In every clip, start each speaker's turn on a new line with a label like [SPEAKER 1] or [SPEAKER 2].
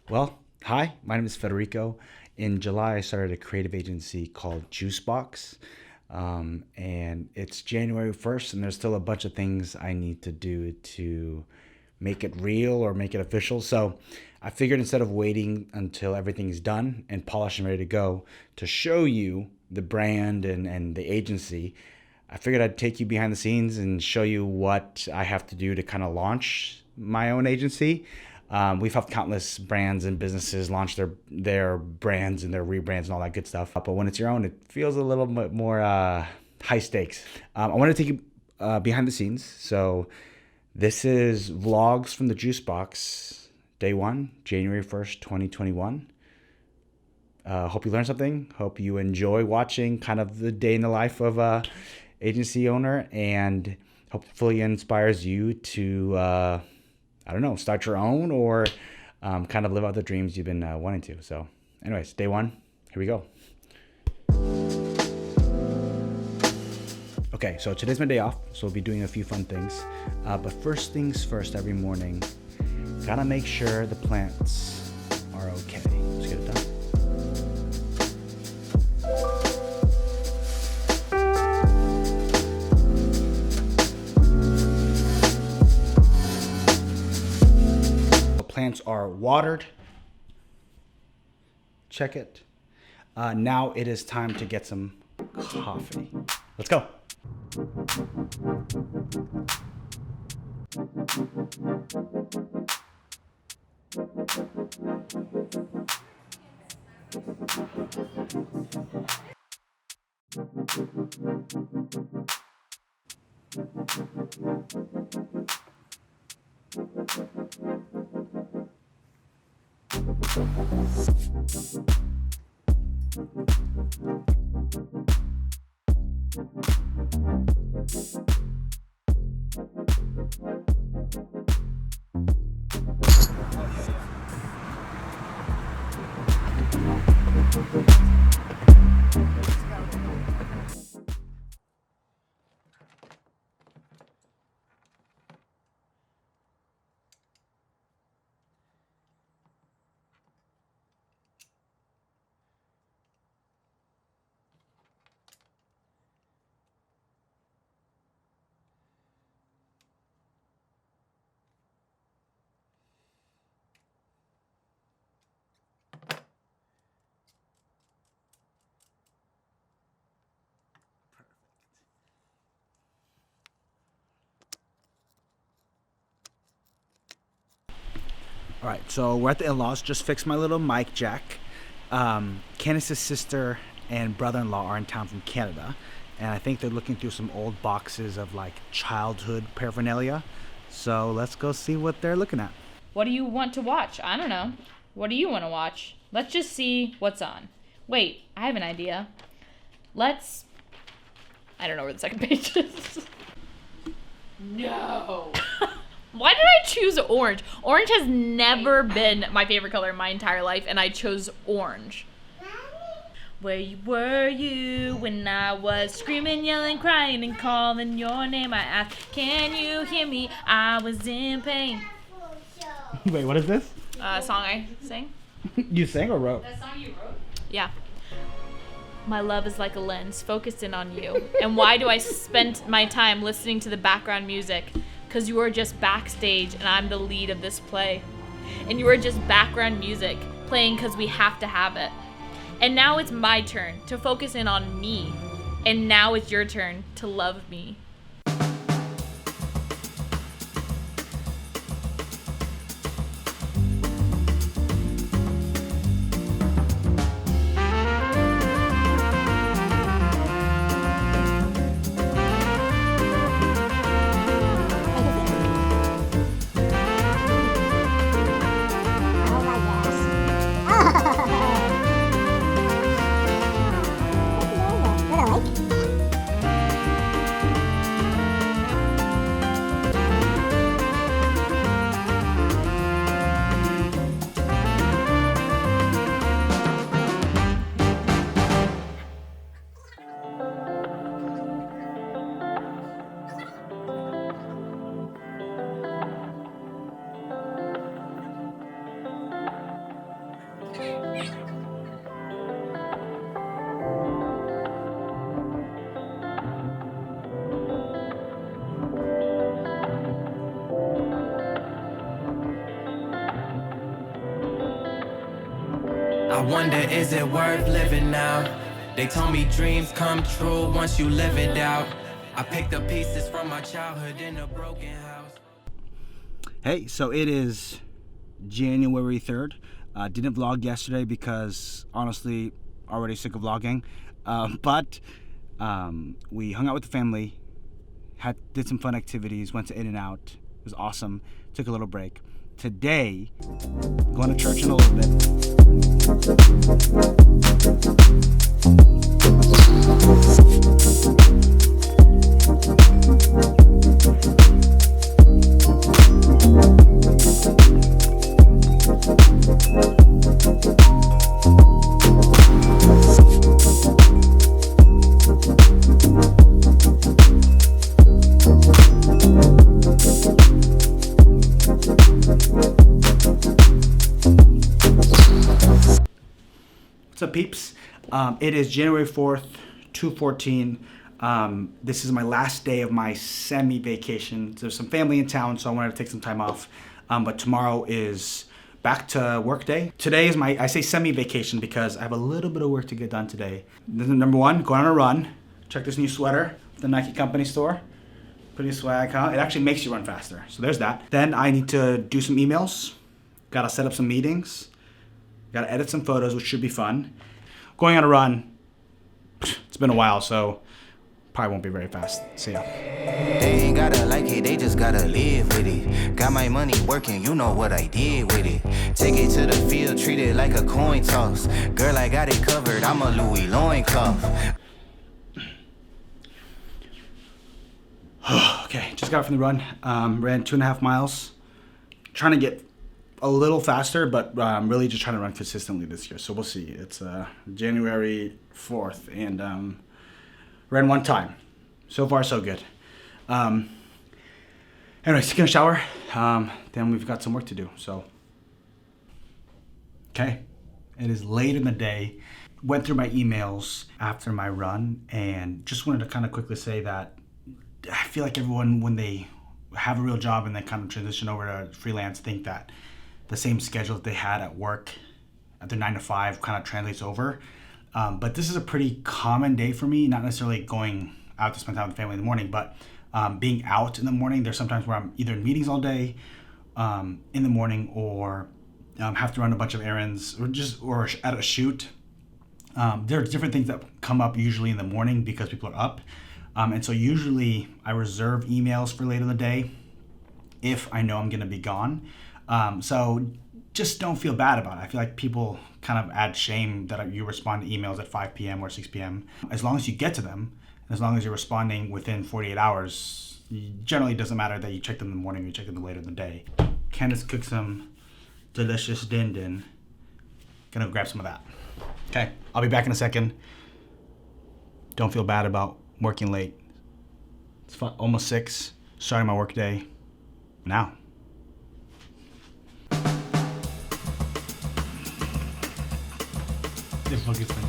[SPEAKER 1] Well, hi, my name is Federico. In July, I started a creative agency called Juicebox. And it's January 1st, and there's still a bunch of things I need to do to make it real or make it official. So I figured instead of waiting until everything's done and polished and ready to go to show you the brand and the agency, I figured I'd take you behind the scenes and show you what I have to do to kind of launch my own agency. We've helped countless brands and businesses launch their brands and their rebrands and all that good stuff. But when it's your own, it feels a little bit more high stakes. I want to take you behind the scenes. So this is vlogs from the Juice Box, day one, January 1st, 2021. Hope you learned something. Hope you enjoy watching kind of the day in the life of a agency owner, and hopefully inspires you to start your own or kind of live out the dreams you've been wanting to. So anyways, day one, here we go. Okay, so today's my day off, so we'll be doing a few fun things. But first things first, every morning, gotta make sure the plants are okay. Let's get it done. Plants are watered. Check it. Now it is time to get some coffee. Let's go. All right, so we're at the in-laws. Just fixed my little mic jack. Kandice's sister and brother-in-law are in town from Canada, and I think they're looking through some old boxes of like childhood paraphernalia. So let's go see what they're looking at.
[SPEAKER 2] What do you want to watch? I don't know. What do you want to watch? Let's just see what's on. Wait, I have an idea. I don't know where the second page is. No. Why did I choose orange? Orange has never been my favorite color in my entire life, and I chose orange. Where were you when I was screaming, yelling, crying, and calling your name? I asked, can you hear me? I was in pain.
[SPEAKER 1] Wait, what is this?
[SPEAKER 2] Song I sang.
[SPEAKER 1] You sang or wrote?
[SPEAKER 2] That song you wrote? Yeah. My love is like a lens focused in on you. And why do I spend my time listening to the background music? Because you are just backstage and I'm the lead of this play. And you are just background music playing because we have to have it. And now it's my turn to focus in on me. And now it's your turn to love me.
[SPEAKER 3] I wonder, is it worth living now? They told me dreams come true once you live it out. I picked up pieces from my childhood in a broken house.
[SPEAKER 1] Hey, so it is January 3rd. Didn't vlog yesterday because, honestly, already sick of vlogging. But we hung out with the family, did some fun activities, went to In-N-Out. It was awesome. Took a little break. Today, going to church in a little bit. What's up, peeps? It is January 4th, 2/14. This is my last day of my semi-vacation. There's some family in town, so I wanted to take some time off. But tomorrow is back to work day. Today is I say semi-vacation because I have a little bit of work to get done today. Number one, go on a run. Check this new sweater at the Nike company store. Pretty swag, huh? It actually makes you run faster. So there's that. Then I need to do some emails. Gotta set up some meetings. Gotta edit some photos, which should be fun. Going on a run, it's been a while, so probably won't be very fast. See ya.
[SPEAKER 4] They ain't gotta like it, they just gotta live with it. Got my money working, you know what I did with it. Take it to the field, treat it like a coin toss. Girl, I got it covered, I'm a Louis loincloth.
[SPEAKER 1] Okay, just got from the run. Ran 2.5 miles. Trying to get a little faster, but I'm really just trying to run consistently this year. So we'll see. It's January 4th, and ran one time. So far, so good. Anyways, taking a shower. Then we've got some work to do. So, okay, it is late in the day. Went through my emails after my run, and just wanted to kind of quickly say that I feel like everyone, when they have a real job and they kind of transition over to freelance, think that the same schedule that they had at work at their 9 to 5 kind of translates over. But this is a pretty common day for me, not necessarily going out to spend time with the family in the morning, but being out in the morning. There's sometimes where I'm either in meetings all day in the morning, or have to run a bunch of errands, or at a shoot. There's different things that come up usually in the morning because people are up. And so usually I reserve emails for later in the day if I know I'm going to be gone. So just don't feel bad about it. I feel like people kind of add shame that you respond to emails at 5 p.m. or 6 p.m. As long as you get to them, as long as you're responding within 48 hours, it generally doesn't matter that you check them in the morning or you check them later in the day. Kandice cooked some delicious din din. Gonna grab some of that. Okay, I'll be back in a second. Don't feel bad about working late. It's almost 6, starting my work day now. This look is funny.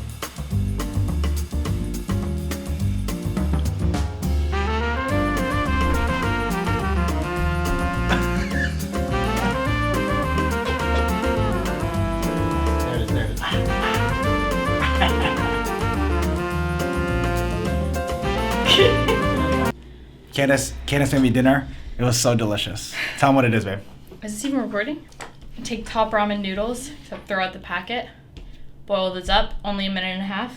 [SPEAKER 1] There it is. Kandice made me dinner. It was so delicious. Tell them what it is, babe.
[SPEAKER 2] Is this even recording? Take top ramen noodles, except throw out the packet. Boil this up, only 1.5 minutes.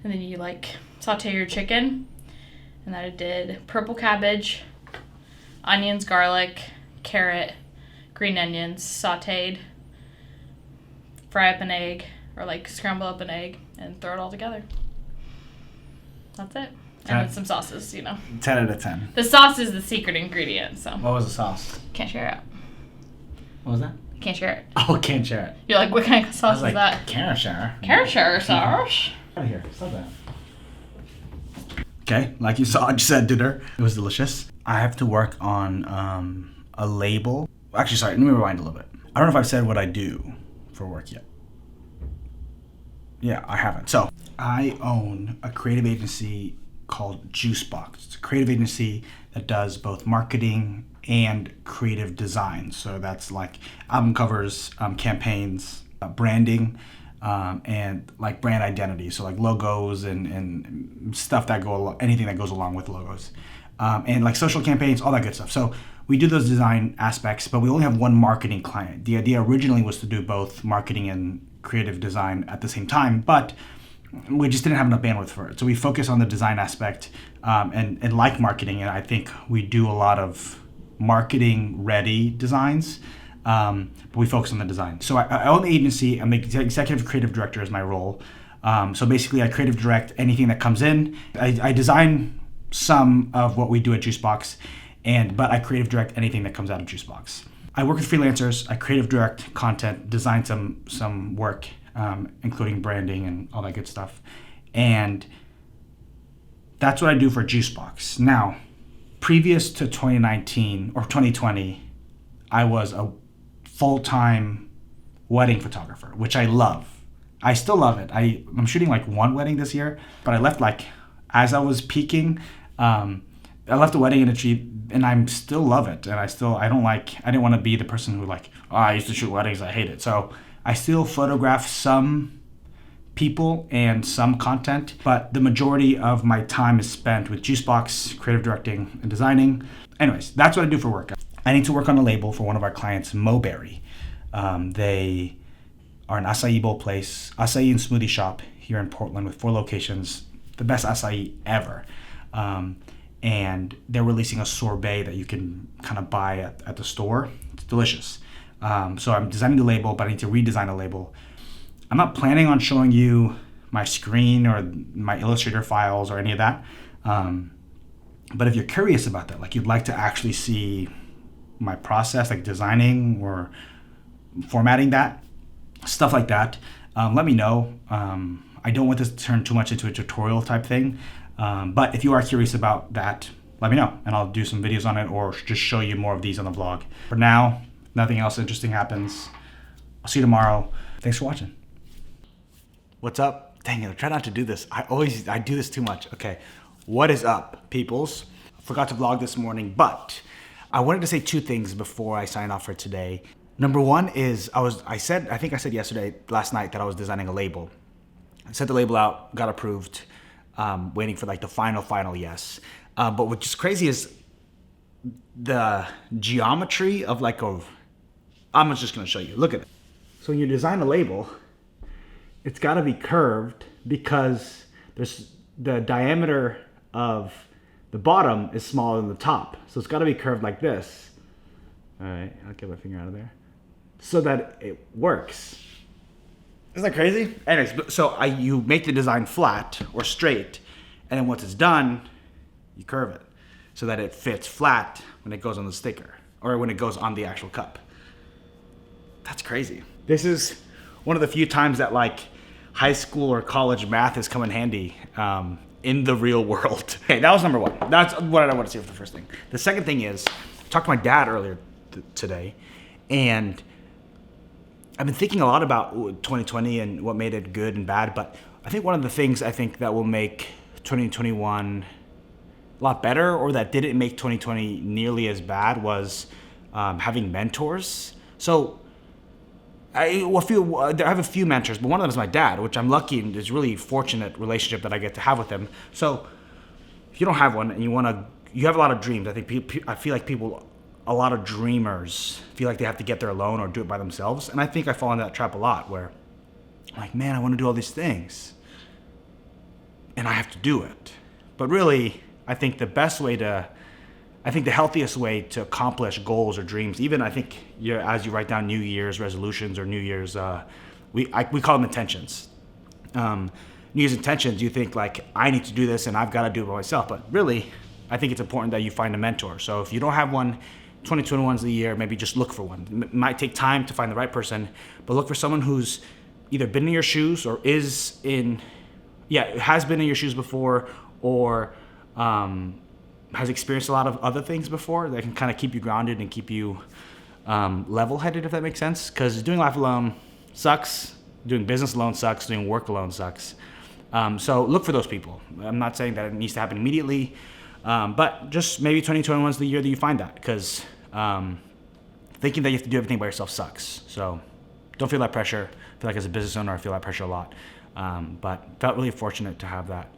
[SPEAKER 2] And then you saute your chicken. And then I did purple cabbage, onions, garlic, carrot, green onions, sauteed. Fry up an egg, or scramble up an egg, and throw it all together. That's it. And then some sauces, 10
[SPEAKER 1] out of 10.
[SPEAKER 2] The sauce is the secret ingredient, so.
[SPEAKER 1] What was the sauce?
[SPEAKER 2] Can't share it.
[SPEAKER 1] What was that?
[SPEAKER 2] Can't share it.
[SPEAKER 1] Oh, can't share it.
[SPEAKER 2] You're like, what kind of sauce is that?
[SPEAKER 1] Can't share.
[SPEAKER 2] Can't share sauce.
[SPEAKER 1] Out of here. Stop that. Okay, like you saw, I just said dinner. It was delicious. I have to work on a label. Actually, sorry, let me rewind a little bit. I don't know if I've said what I do for work yet. Yeah, I haven't. So, I own a creative agency called Juicebox. It's a creative agency that does both marketing and creative design. So that's like album covers, campaigns, branding, and like brand identity, so like logos and stuff that anything that goes along with logos, and like social campaigns, all that good stuff. So we do those design aspects, but we only have one marketing client. The idea originally was to do both marketing and creative design at the same time, but we just didn't have enough bandwidth for it. So we focus on the design aspect, and like marketing, and I think we do a lot of marketing ready designs, but we focus on the design. So I own the agency. I'm the executive creative director is my role. So basically I creative direct anything that comes in. I design some of what we do at Juicebox, but I creative direct anything that comes out of Juicebox. I work with freelancers. I creative direct content, design some work, including branding and all that good stuff. And that's what I do for Juicebox. Now, previous to 2019 or 2020, I was a full-time wedding photographer, which I love. I still love it. I'm shooting like one wedding this year, but I left like as I was peaking. I left the wedding industry, and I still love it. And I didn't want to be the person who I used to shoot weddings, I hate it. So I still photograph some people and some content, but the majority of my time is spent with Juicebox, creative directing and designing. Anyways, that's what I do for work. I need to work on a label for one of our clients, Moberry. They are an acai bowl place, acai and smoothie shop here in Portland with 4 locations, the best acai ever. And they're releasing a sorbet that you can kind of buy at the store. It's delicious. So I'm designing the label, but I need to redesign the label. I'm not planning on showing you my screen or my Illustrator files or any of that. But if you're curious about that, like you'd like to actually see my process, like designing or formatting that, stuff like that, let me know. I don't want this to turn too much into a tutorial type thing. But if you are curious about that, let me know and I'll do some videos on it or just show you more of these on the vlog. For now, nothing else interesting happens. I'll see you tomorrow. Thanks for watching. What's up? Dang it, I try not to do this. I do this too much. Okay, what is up, peoples? Forgot to vlog this morning, but I wanted to say 2 things before I sign off for today. Number one is I think I said last night that I was designing a label. I sent the label out, got approved, waiting for like the final yes. But what's just crazy is the geometry of I'm just gonna show you. Look at it. So when you design a label, it's gotta be curved because there's the diameter of the bottom is smaller than the top. So it's gotta be curved like this. All right, I'll get my finger out of there. So that it works. Isn't that crazy? Anyways, so you make the design flat or straight, and then once it's done, you curve it so that it fits flat when it goes on the sticker or when it goes on the actual cup. That's crazy. This is one of the few times that high school or college math has come in handy in the real world. Okay, that was number one. That's what I want to say for the first thing. The second thing is, I talked to my dad earlier today, and I've been thinking a lot about 2020 and what made it good and bad, but I think one of the things that will make 2021 a lot better, or that didn't make 2020 nearly as bad, was having mentors. So I have a few mentors, but one of them is my dad, which I'm lucky and it's really fortunate relationship that I get to have with him. So if you don't have one and you have a lot of dreams, I feel like a lot of dreamers feel like they have to get there alone or do it by themselves. And I think I fall into that trap a lot where I'm like, man, I want to do all these things and I have to do it. But really, I think the healthiest way to accomplish goals or dreams, even I think as you write down New Year's resolutions or New Year's, we call them intentions. New Year's intentions, you think I need to do this and I've got to do it by myself. But really, I think it's important that you find a mentor. So if you don't have one, 2021 is the year, maybe just look for one. It might take time to find the right person, but look for someone who's either been in your shoes or has been in your shoes before, or has experienced a lot of other things before that can kind of keep you grounded and keep you level-headed, if that makes sense. Because doing life alone sucks, doing business alone sucks, doing work alone sucks. So look for those people. I'm not saying that it needs to happen immediately, but just maybe 2021 is the year that you find that, because thinking that you have to do everything by yourself sucks. So don't feel that pressure. I feel like as a business owner, I feel that pressure a lot. But felt really fortunate to have that,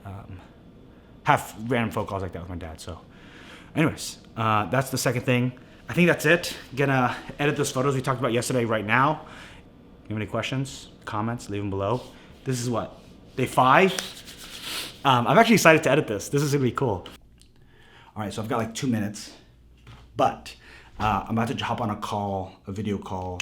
[SPEAKER 1] have random phone calls like that with my dad. So anyways, that's the second thing. I think that's it. Gonna edit those photos we talked about yesterday right now. If you have any questions, comments, leave them below. This is what, day 5? I'm actually excited to edit this. This is gonna be cool. All right, so I've got like 2 minutes, but I'm about to hop on a video call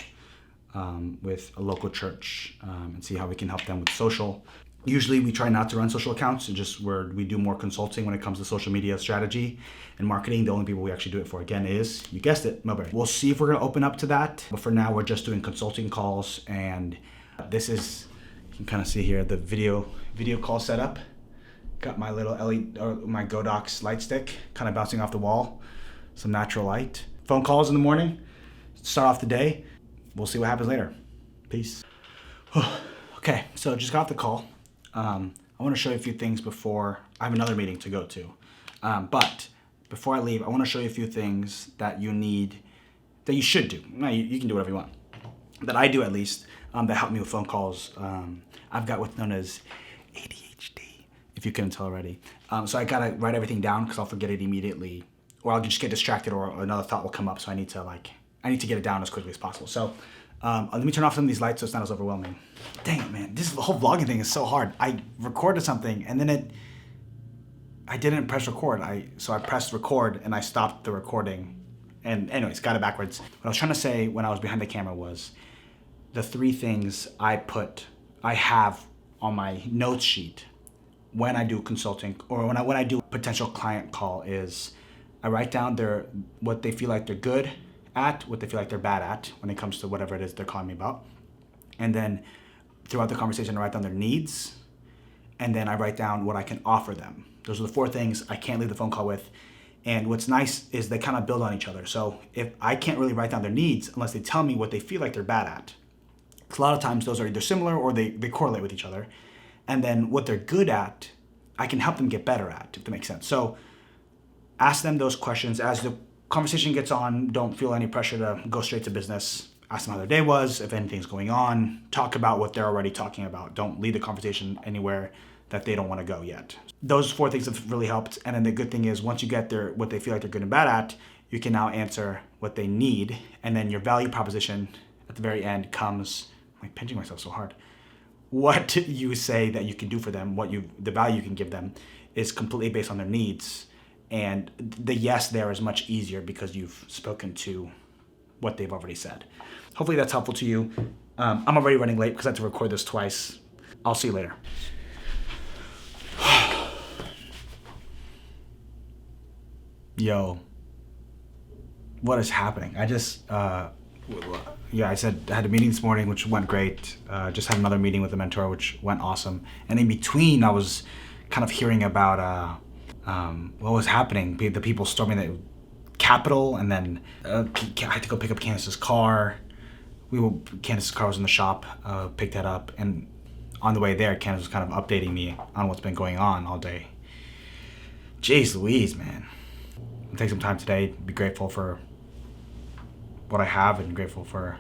[SPEAKER 1] with a local church and see how we can help them with social. Usually we try not to run social accounts, and just where we do more consulting when it comes to social media strategy and marketing. The only people we actually do it for, again, is, you guessed it, Mulberry. We'll see if we're gonna open up to that, but for now we're just doing consulting calls. And this is, you can kind of see here, the video call setup. Got my little LED, or my Godox light stick kind of bouncing off the wall, some natural light. Phone calls in the morning, start off the day. We'll see what happens later. Peace. Okay, so just got off the call. I want to show you a few things before I have another meeting to go to. But before I leave, I want to show you a few things that you need, that you should do. Now, you can do whatever you want. That I do, at least, that help me with phone calls. I've got what's known as ADHD, if you couldn't tell already. So I gotta write everything down because I'll forget it immediately, or I'll just get distracted, or another thought will come up. So I need to get it down as quickly as possible. So let me turn off some of these lights so it's not as overwhelming. Dang it, man. The whole vlogging thing is so hard. I recorded something and then I didn't press record. So I pressed record and I stopped the recording. And anyways, got it backwards. What I was trying to say when I was behind the camera was the 3 things I have on my notes sheet when I do consulting, or when I do a potential client call, is I write down what they feel like they're good at, what they feel like they're bad at when it comes to whatever it is they're calling me about. And then throughout the conversation, I write down their needs, and then I write down what I can offer them. Those are the 4 things I can't leave the phone call with. And what's nice is they kind of build on each other. So if I can't really write down their needs unless they tell me what they feel like they're bad at, a lot of times those are either similar or they correlate with each other. And then what they're good at, I can help them get better at, if that makes sense. So ask them those questions as the conversation gets on. Don't feel any pressure to go straight to business. Ask them how their day was, if anything's going on. Talk about what they're already talking about. Don't lead the conversation anywhere that they don't want to go yet. Those 4 things have really helped. And then the good thing is, once you get what they feel like they're good and bad at, you can now answer what they need. And then your value proposition at the very end comes, I'm like pinching myself so hard. What you say that you can do for them, the value you can give them, is completely based on their needs. And the yes there is much easier because you've spoken to what they've already said. Hopefully that's helpful to you. I'm already running late because I had to record this twice. I'll see you later. Yo, what is happening? I just, I said I had a meeting this morning, which went great. Just had another meeting with a mentor, which went awesome. And in between, I was kind of hearing about what was happening. The people storming the Capitol, and then I had to go pick up Kandice's car. Kandice's car was in the shop, picked that up, and on the way there, Kandice was kind of updating me on what's been going on all day. Jeez Louise, man. I'll take some time today, be grateful for what I have, and grateful for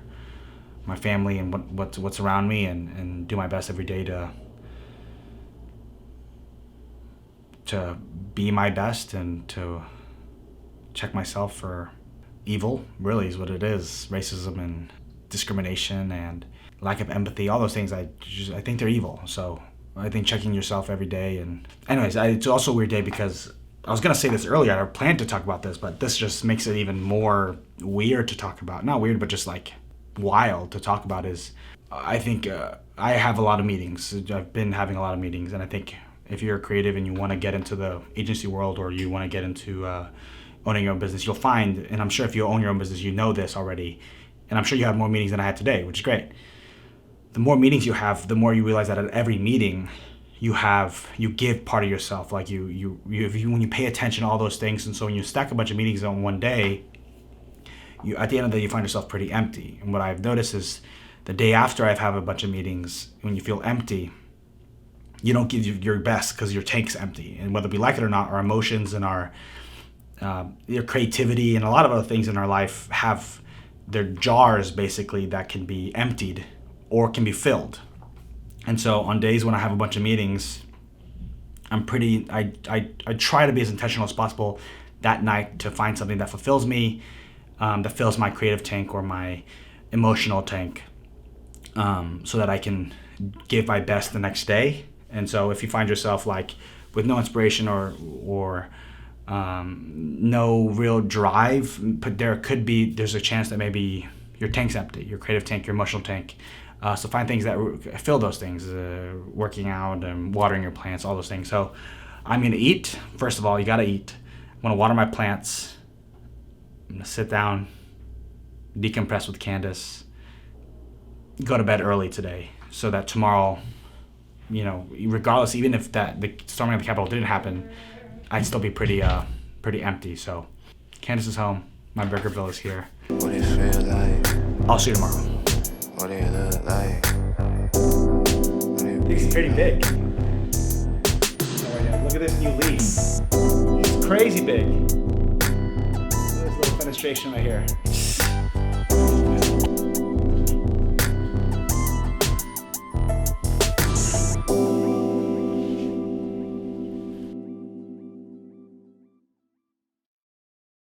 [SPEAKER 1] my family and what's around me, and do my best every day to be my best, and to check myself for evil, really is what it is. Racism and discrimination and lack of empathy, all those things, I think they're evil. So I think checking yourself every day. And anyways, it's also a weird day because I was going to say this earlier. I planned to talk about this, but this just makes it even more weird to talk about. Not weird, but just like wild to talk about. Is I think I have a lot of meetings. I've been having a lot of meetings, and I think if you're creative and you want to get into the agency world, or you want to get into owning your own business, you'll find, and I'm sure if you own your own business, you know this already, and I'm sure you have more meetings than I had today, which is great. The more meetings you have, the more you realize that at every meeting you give part of yourself. Like when you pay attention to all those things, and so when you stack a bunch of meetings on one day, at the end of the day you find yourself pretty empty. And what I've noticed is the day after I've had a bunch of meetings, when you feel empty, you don't give your best because your tank's empty. And whether we like it or not, our emotions and your creativity and a lot of other things in our life have their jars basically that can be emptied or can be filled. And so on days when I have a bunch of meetings, I try to be as intentional as possible that night to find something that fulfills me, that fills my creative tank or my emotional tank, so that I can give my best the next day. And so if you find yourself like with no inspiration or no real drive, but there's a chance that maybe your tank's empty, your creative tank, your emotional tank. So find things that fill those things, working out and watering your plants, all those things. So I'm going to eat. First of all, you got to eat. I'm going to water my plants. I'm going to sit down, decompress with Kandice, go to bed early today so that tomorrow, regardless, even if the storming of the Capitol didn't happen, I'd still be pretty empty. So Kandice is home. My burger bill is here.
[SPEAKER 4] What it feel like?
[SPEAKER 1] I'll see you tomorrow.
[SPEAKER 4] What it look like?
[SPEAKER 1] It's pretty big. Look at this new leaf. It's crazy big. Look at this little fenestration right here.